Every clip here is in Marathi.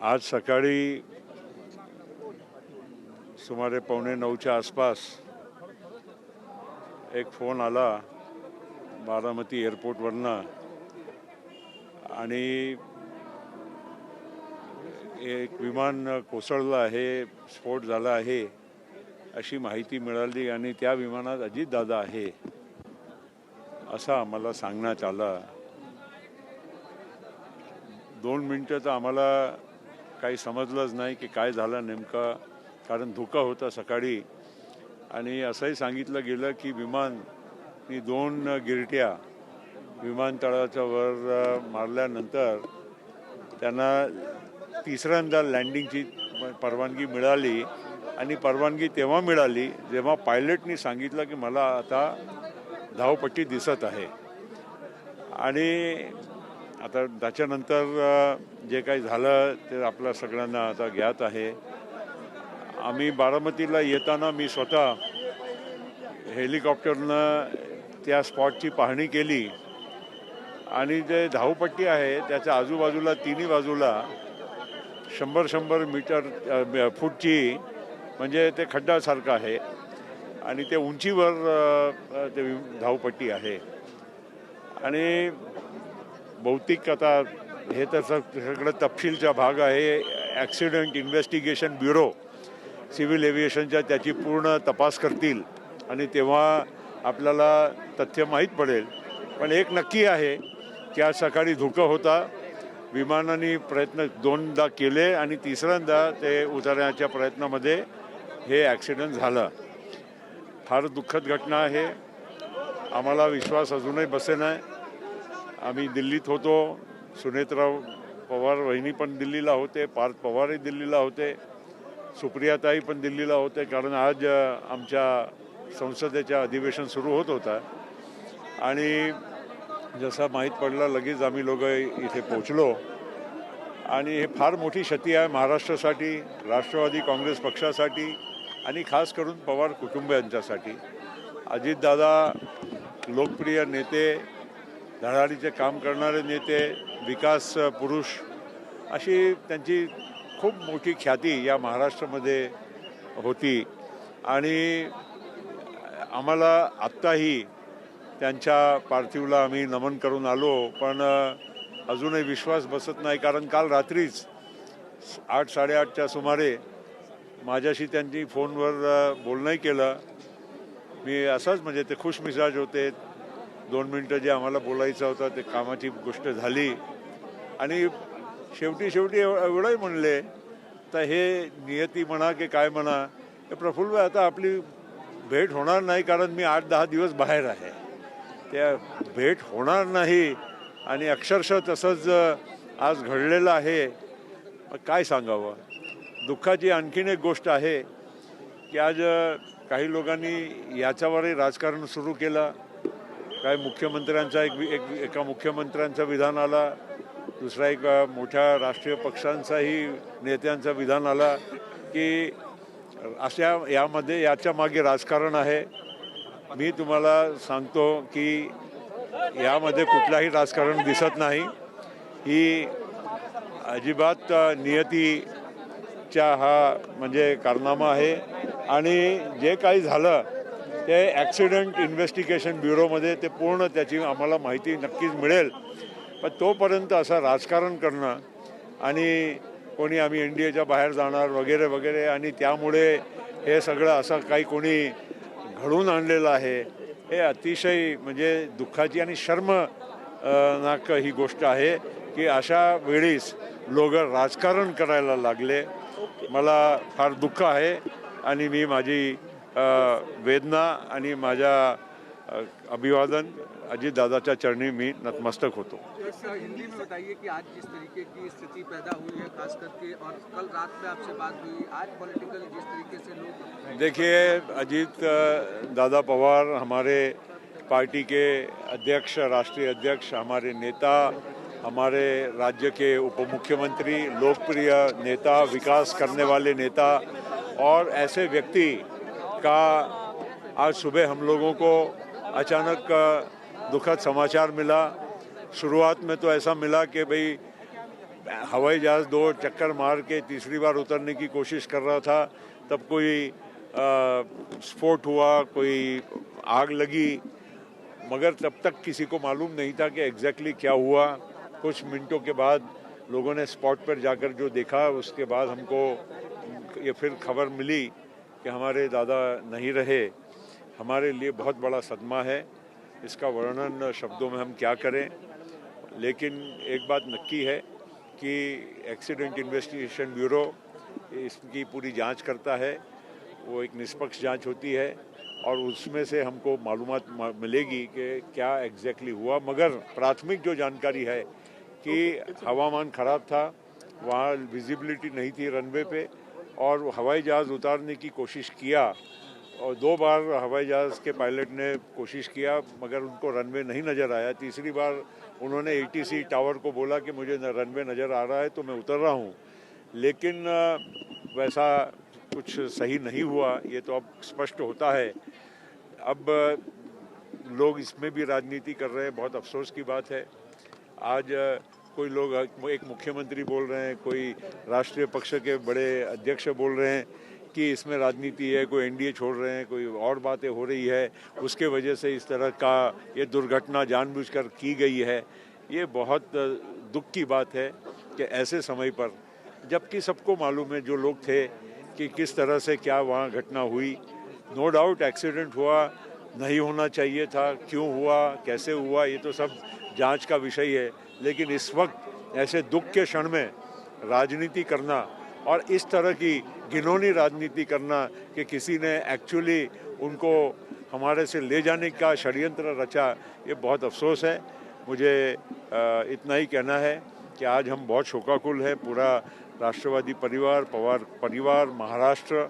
आज सकाळी सुमारे 8:45च्या आसपास एक फोन आला बारामती एअरपोर्टवरनं आणि एक विमान कोसळलं आहे, स्फोट झाला आहे अशी माहिती मिळाली आणि त्या विमानात अजितदादा आहे असं आम्हाला सांगण्यात आलं. 2 मिनिटं तर आम्हाला काही समजलंच नाही की काय झालं नेमकं, कारण धुकं होतं सकाळी. आणि असंही सांगितलं गेलं की विमाननी 2 गिरट्या विमानतळाच्या वर मारल्यानंतर त्यांना तिसऱ्यांदा लँडिंगची परवानगी मिळाली. आणि परवानगी तेव्हा मिळाली जेव्हा पायलटनी सांगितलं की मला आता धावपट्टी दिसत आहे. आणि आता त्याच्यानंतर जे काही झालं ते आपल्या सगळ्यांना आता ज्ञात आहे. आम्ही बारामतीला येताना मी स्वतः हेलिकॉप्टरनं त्या स्पॉटची पाहणी केली आणि जे धावपट्टी आहे त्याच्या आजूबाजूला तिन्ही बाजूला 100 मीटर फूटची म्हणजे ते खड्डासारखं आहे आणि ते उंचीवर ते धावपट्टी आहे. आणि बहुतेक आता हे तर सगळं तपशीलचा भाग आहे. ॲक्सिडेंट इन्व्हेस्टिगेशन ब्युरो सिव्हिल एव्हिएशनच्या त्याची पूर्ण तपास करतील आणि तेव्हा आपल्याला तथ्य माहीत पडेल. पण एक नक्की आहे की आज सकाळी धुकं होता, विमानाने प्रयत्न 2दा केले आणि तिसऱ्यांदा ते उतरण्याच्या प्रयत्नामध्ये हे ॲक्सिडेंट झालं. फार दुःखद घटना आहे. आम्हाला विश्वास अजूनही बसेना. आम्ही दिल्लीत होतो, सुनेत्राव पवार वहिनी पण दिल्लीला होते, पार्थ पवारही दिल्लीला होते, सुप्रियाताई पण दिल्लीला होते, कारण आज आमच्या संसदेच्या अधिवेशन सुरू होत होता. आणि जसं माहीत पडलं लगेच आम्ही लोक इथे पोचलो. आणि हे फार मोठी क्षती आहे महाराष्ट्रासाठी, राष्ट्रवादी काँग्रेस पक्षासाठी आणि खास करून पवार कुटुंबियांच्यासाठी. अजितदादा लोकप्रिय नेते, धडाडीचे काम करणारे नेते, विकास पुरुष अशी त्यांची खूप मोठी ख्याती या महाराष्ट्रामध्ये होती. आणि आम्हाला आत्ताही त्यांच्या पार्थिवला आम्ही नमन करून आलो, पण अजूनही विश्वास बसत नाही. कारण काल रात्रीच 8-8:30च्या सुमारे माझ्याशी त्यांनी फोनवर बोलणंही केलं. मी असंच म्हणजे ते खुशमिजाज होते. 2 मिनटं जे आम्हाला बोलायचं होतं ते कामाची गोष्ट झाली आणि शेवटी एवढंही म्हणले तर हे नियती म्हणा की काय म्हणा, हे प्रफुल्ल आता आपली भेट होणार नाही कारण मी 8-10 दिवस बाहेर आहे. त्या भेट होणार नाही आणि अक्षरशः तसंच आज घडलेलं आहे. मग काय सांगावं. दुःखाची आणखीन एक गोष्ट आहे की आज काही लोकांनी याच्यावरही राजकारण सुरू केलं. काय मुख्यमंत्र्यांचा एका मुख्यमंत्र्यांचं विधान आला, दुसरा एक मोठ्या राष्ट्रीय पक्षांचाही नेत्यांचं विधान आला की अशा याच्या मागे राजकारण आहे. मी तुम्हाला सांगतो की यामध्ये कुठलाही राजकारण दिसत नाही. ही अजिबात नियतीच्या हा म्हणजे कारनामा आहे. आणि जे काही झालं ते ॲक्सिडेंट इन्व्हेस्टिगेशन ब्युरोमध्ये ते पूर्ण त्याची आम्हाला माहिती नक्कीच मिळेल. पण तोपर्यंत असं राजकारण करणं आणि कोणी आम्ही NDAच्या बाहेर जाणार वगैरे वगैरे आणि त्यामुळे हे सगळं असं काही कोणी घडवून आणलेलं आहे, हे अतिशय म्हणजे दुःखाची आणि शर्मनाक ही गोष्ट आहे की अशा वेळीस लोक राजकारण करायला लागले. मला फार दुःख आहे आणि मी माझी वेदना आणि माझ्या अभिवादन अजितदादाच्या चरणी मी नतमस्तक होतो. हिंदी में बताइए कि आज जिस तरीके की स्थिति पैदा हुई है, खास करके और कल रात में आपसे बात हुई, आज पॉलिटिकल जिस तरीके से लोग देखिए, अजीत दादा पवार हमारे पार्टी के अध्यक्ष, राष्ट्रीय अध्यक्ष, हमारे नेता, हमारे राज्य के उप मुख्यमंत्री, लोकप्रिय नेता, विकास करने वाले नेता और ऐसे व्यक्ति का आज सुबह हम लोगों को अचानक दुखद समाचार मिला. शुरुआत में तो ऐसा मिला कि भाई हवाई जहाज़ 2 चक्कर मार के तीसरी बार उतरने की कोशिश कर रहा था, तब कोई स्फोट हुआ, कोई आग लगी, मगर तब तक किसी को मालूम नहीं था कि एग्जैक्टली क्या हुआ। कुछ मिनटों के बाद लोगों ने स्पॉट पर जाकर जो देखा, उसके बाद हमको ये फिर खबर मिली कि हमारे दादा नहीं रहे। हमारे लिए बहुत बड़ा सदमा है, इसका वर्णन शब्दों में हम क्या करें। लेकिन एक बात नक्की है कि एक्सीडेंट इन्वेस्टिगेशन ब्यूरो इसकी पूरी जांच करता है। वो एक निष्पक्ष जांच होती है और उसमें से हमको मालूमात मिलेगी कि क्या एग्जैक्टली हुआ। मगर प्राथमिक जो जानकारी है कि हवामान ख़राब था, वहाँ विजिबिलिटी नहीं थी रनवे पे, और हवाई जहाज़ उतारने की कोशिश किया और 2 बार हवाई जहाज़ के पायलट ने कोशिश किया, मगर उनको रनवे नहीं नज़र आया। तीसरी बार उन्होंने ATC टावर को बोला कि मुझे रनवे नज़र आ रहा है तो मैं उतर रहा हूँ, लेकिन वैसा कुछ सही नहीं हुआ। ये तो अब स्पष्ट होता है। अब लोग इसमें भी राजनीति कर रहे हैं, बहुत अफसोस की बात है। आज कोई लोग, एक मुख्यमंत्री बोल रहे हैं, कोई राष्ट्रीय पक्ष के बड़े अध्यक्ष बोल रहे हैं कि इसमें राजनीति है, कोई NDA छोड़ रहे हैं, कोई और बातें हो रही है, उसके वजह से इस तरह का ये दुर्घटना जानबूझकर की गई है। ये बहुत दुख की बात है कि ऐसे समय पर, जबकि सबको मालूम है जो लोग थे कि किस तरह से क्या वहाँ घटना हुई। नो डाउट एक्सीडेंट हुआ, नहीं होना चाहिए था, क्यों हुआ, कैसे हुआ, ये तो सब जांच का विषय है। लेकिन इस वक्त ऐसे दुख के क्षण में राजनीति करना और इस तरह की घिनौनी राजनीति करना कि किसी ने एक्चुअली उनको हमारे से ले जाने का षड्यंत्र रचा, ये बहुत अफसोस है। मुझे इतना ही कहना है कि आज हम बहुत शोकाकुल है, पूरा राष्ट्रवादी परिवार, पवार परिवार, महाराष्ट्र,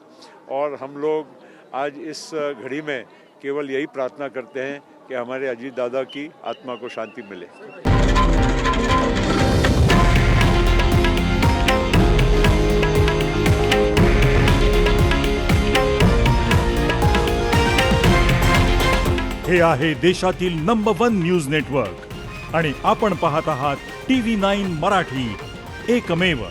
और हम लोग आज इस घड़ी में केवल यही प्रार्थना करते हैं कि हमारे अजीत दादा की आत्मा को शांति मिले। हे आहे देशातील नंबर 1 न्यूज नेटवर्क आणि आपण पाहत आहात TV9 मराठी, एकमेव।